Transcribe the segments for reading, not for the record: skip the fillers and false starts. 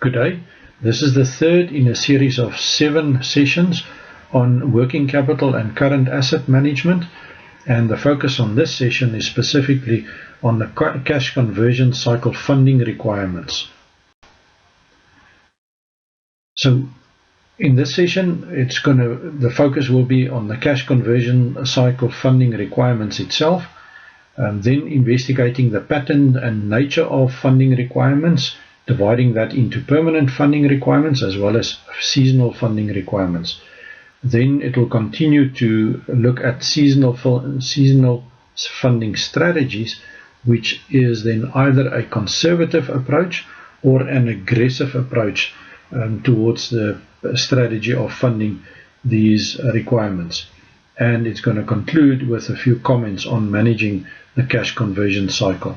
Good day. This is the third in a series of 7 sessions on working capital and current asset management, and the focus on this session is specifically on the cash conversion cycle funding requirements. So in this session, the focus will be on the cash conversion cycle funding requirements itself, then investigating the pattern and nature of funding requirements, dividing that into permanent funding requirements as well as seasonal funding requirements. Then it will continue to look at seasonal funding strategies, which is then either a conservative approach or an aggressive approach towards the strategy of funding these requirements. And it's going to conclude with a few comments on managing the cash conversion cycle.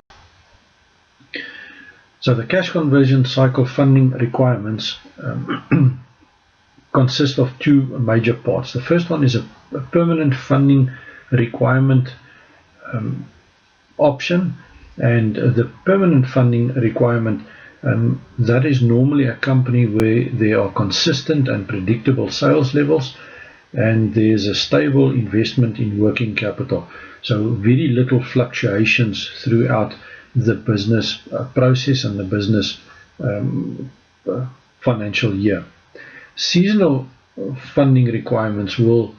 So the cash conversion cycle funding requirements consist of 2 major parts. The first one is a permanent funding requirement option, and the permanent funding requirement, that is normally a company where there are consistent and predictable sales levels and there's a stable investment in working capital. So very little fluctuations throughout the business process and the business financial year. Seasonal funding requirements will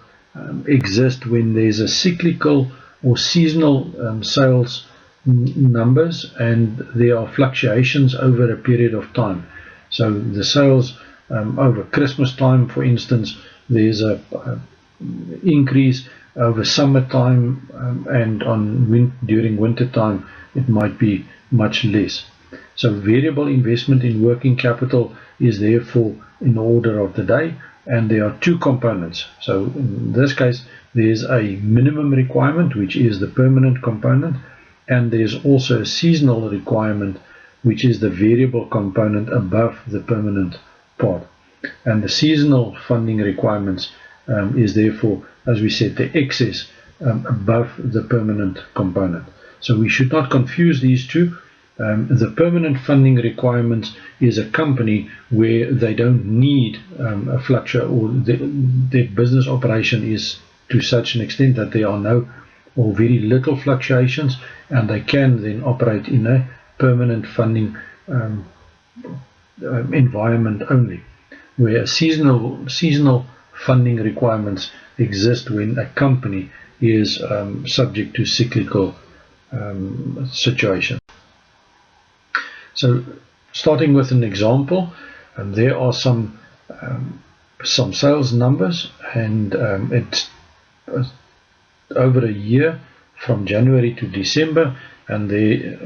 exist when there's a cyclical or seasonal sales numbers and there are fluctuations over a period of time. So the sales over Christmas time, for instance, there's a increase over summertime, and during winter time it might be much less. So variable investment in working capital is therefore in order of the day, and there are 2 components. So in this case there's a minimum requirement, which is the permanent component, and there's also a seasonal requirement, which is the variable component above the permanent part. And the seasonal funding requirements is therefore, as we said, the excess above the permanent component. So we should not confuse these two. The permanent funding requirements is a company where they don't need a fluctuation, or their business operation is to such an extent that there are no or very little fluctuations, and they can then operate in a permanent funding environment only, where seasonal funding requirements exist when a company is subject to cyclical situation. So starting with an example, there are some sales numbers, and it's over a year from January to December, and there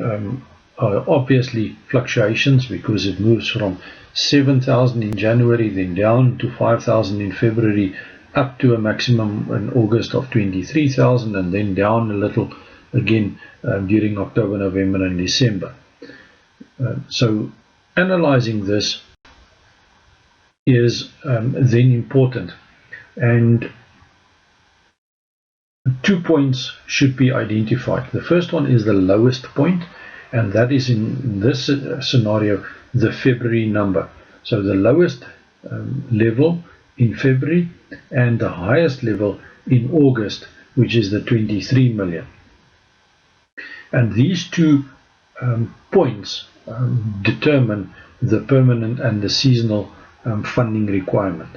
are obviously fluctuations because it moves from 7,000 in January, then down to 5,000 in February, up to a maximum in August of 23,000, and then down a little again during October, November and December. So analyzing this is then important, and 2 points should be identified. The first one is the lowest point, and that is in this scenario the February number. So the lowest level in February and the highest level in August, which is the 23 million. And these 2 points determine the permanent and the seasonal funding requirement.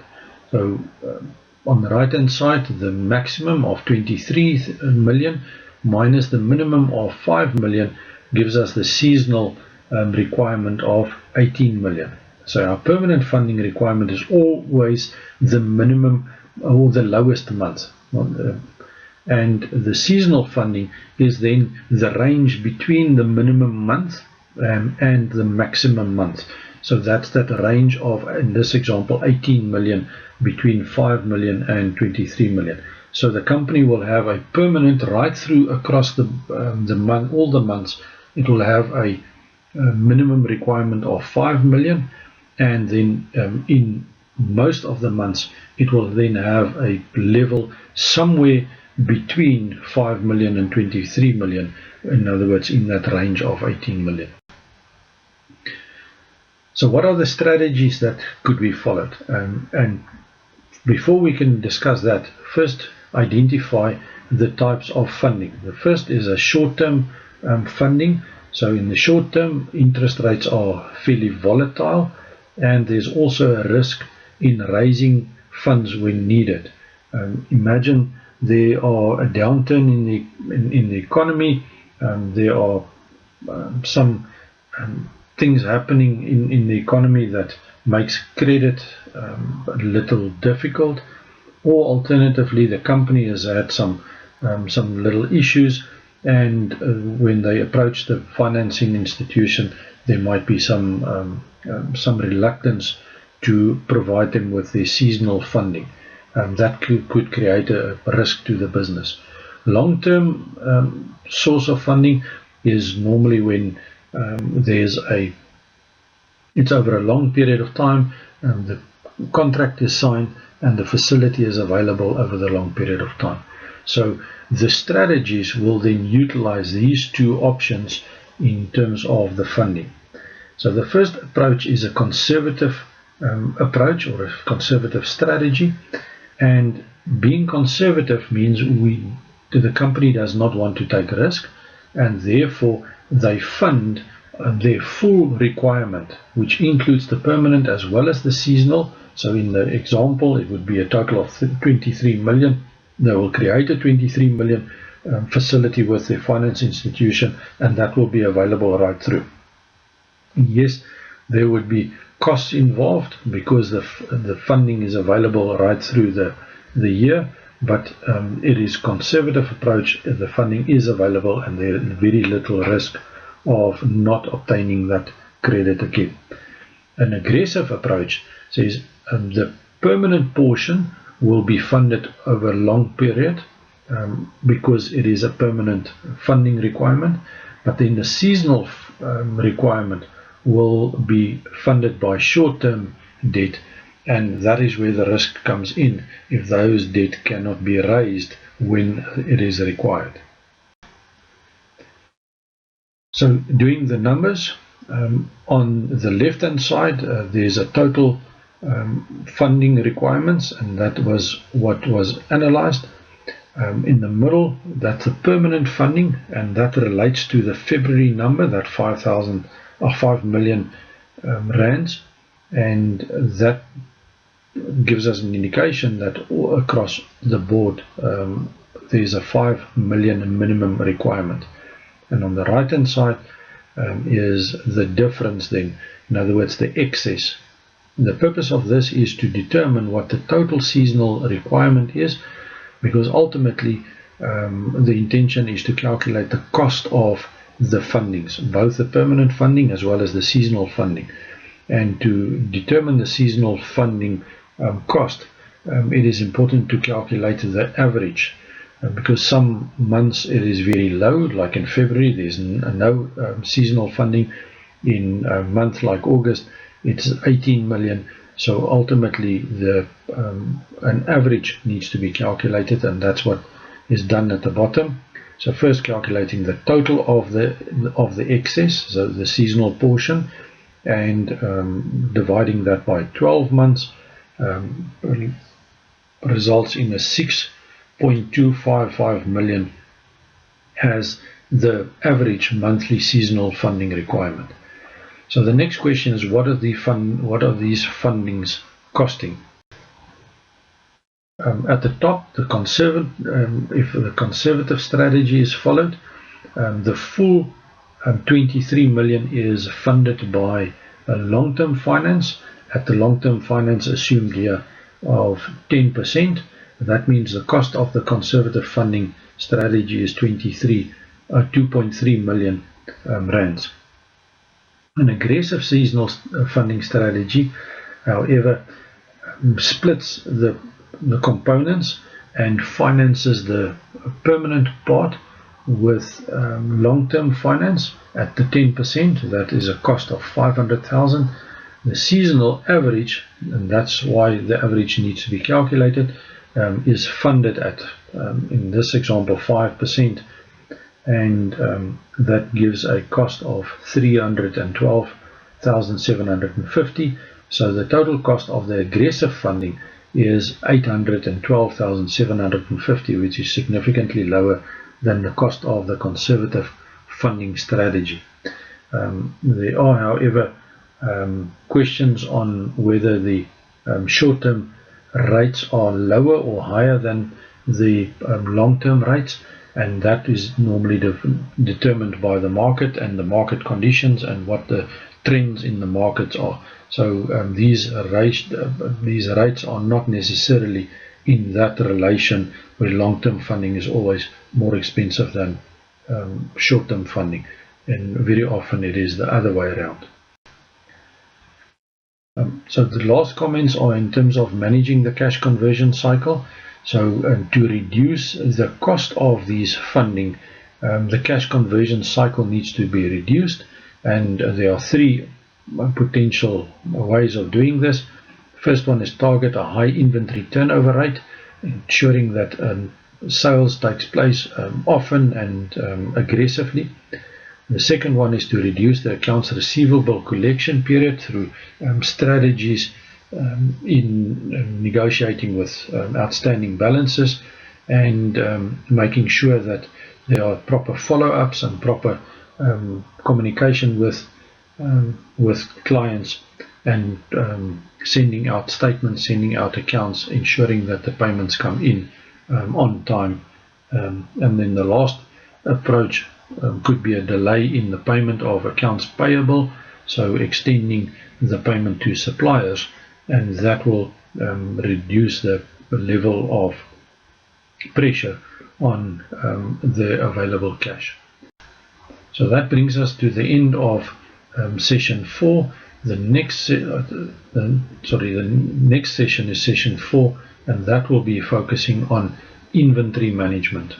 So on the right hand side, the maximum of 23 million minus the minimum of 5 million gives us the seasonal requirement of 18 million. So our permanent funding requirement is always the minimum or the lowest month, and the seasonal funding is then the range between the minimum month and the maximum month. So that's that range of, in this example, 18 million between 5 million and 23 million. So the company will have a permanent right through across the month, all the months. It will have a minimum requirement of 5 million, and then in most of the months it will then have a level somewhere between 5 million and 23 million, in other words in that range of 18 million. So what are the strategies that could be followed? And before we can discuss that, first identify the types of funding. The first is a short-term funding. So in the short term, interest rates are fairly volatile, and there's also a risk in raising funds when needed. Imagine there are a downturn in the economy. There are some things happening in the economy that makes credit a little difficult, or alternatively the company has had some little issues, and when they approach the financing institution, there might be some reluctance to provide them with their seasonal funding. That could create a risk to the business. Long-term source of funding is normally when it's over a long period of time, the contract is signed and the facility is available over the long period of time. So the strategies will then utilize these two options in terms of the funding. So the first approach is a conservative approach, or a conservative strategy, and being conservative means the company does not want to take risk, and therefore they fund their full requirement, which includes the permanent as well as the seasonal. So in the example, it would be a total of 23 million. They will create a 23 million facility with their finance institution, and that will be available right through. Yes, there would be costs involved because the funding is available right through the year, but it is conservative approach. The funding is available and there is very little risk of not obtaining that credit again. An aggressive approach says the permanent portion will be funded over a long period because it is a permanent funding requirement, but then the seasonal requirement will be funded by short-term debt, and that is where the risk comes in if those debt cannot be raised when it is required. So doing the numbers, on the left hand side there's a total funding requirements, and that was what was analyzed. In the middle, that's the permanent funding, and that relates to the February number, that 5 million rands, and that gives us an indication that across the board there's a 5 million minimum requirement. And on the right hand side is the difference then, in other words the excess. The purpose of this is to determine what the total seasonal requirement is, because ultimately the intention is to calculate the cost of the fundings, both the permanent funding as well as the seasonal funding. And to determine the seasonal funding cost, it is important to calculate the average, because some months it is very low, like in February there's no seasonal funding. In a month like August it's 18 million. So ultimately an average needs to be calculated, and that's what is done at the bottom. So first calculating the total of the excess, so the seasonal portion, and dividing that by 12 months results in a 6.255 million as the average monthly seasonal funding requirement. So the next question is, what are these fundings costing? At the top, if the conservative strategy is followed, the full 23 million is funded by a long-term finance. At the long-term finance assumed here of 10%, that means the cost of the conservative funding strategy is 2.3 million rands. An aggressive seasonal funding strategy, however, splits the components and finances the permanent part with long-term finance at the 10%. That is a cost of 500,000. The seasonal average, and that's why the average needs to be calculated, is funded at, in this example, 5%, and that gives a cost of 312 812,750. So the total cost of the aggressive funding is 812,750, which is significantly lower than the cost of the conservative funding strategy. There are, however, questions on whether the short-term rates are lower or higher than the long-term rates, and that is normally determined by the market and the market conditions and what the trends in the markets are. So these rates are not necessarily in that relation where long-term funding is always more expensive than short-term funding, and very often it is the other way around. So the last comments are in terms of managing the cash conversion cycle. So to reduce the cost of these funding, the cash conversion cycle needs to be reduced, and there are three potential ways of doing this. First one is target a high inventory turnover rate, ensuring that sales takes place often and aggressively. The second one is to reduce the accounts receivable collection period through strategies in negotiating with outstanding balances, and making sure that there are proper follow-ups and proper communication with clients, and sending out statements, sending out accounts, ensuring that the payments come in on time. And then the last approach could be a delay in the payment of accounts payable, so extending the payment to suppliers, and that will reduce the level of pressure on the available cash. So that brings us to the end of session 4. The next session is session 4, and that will be focusing on inventory management.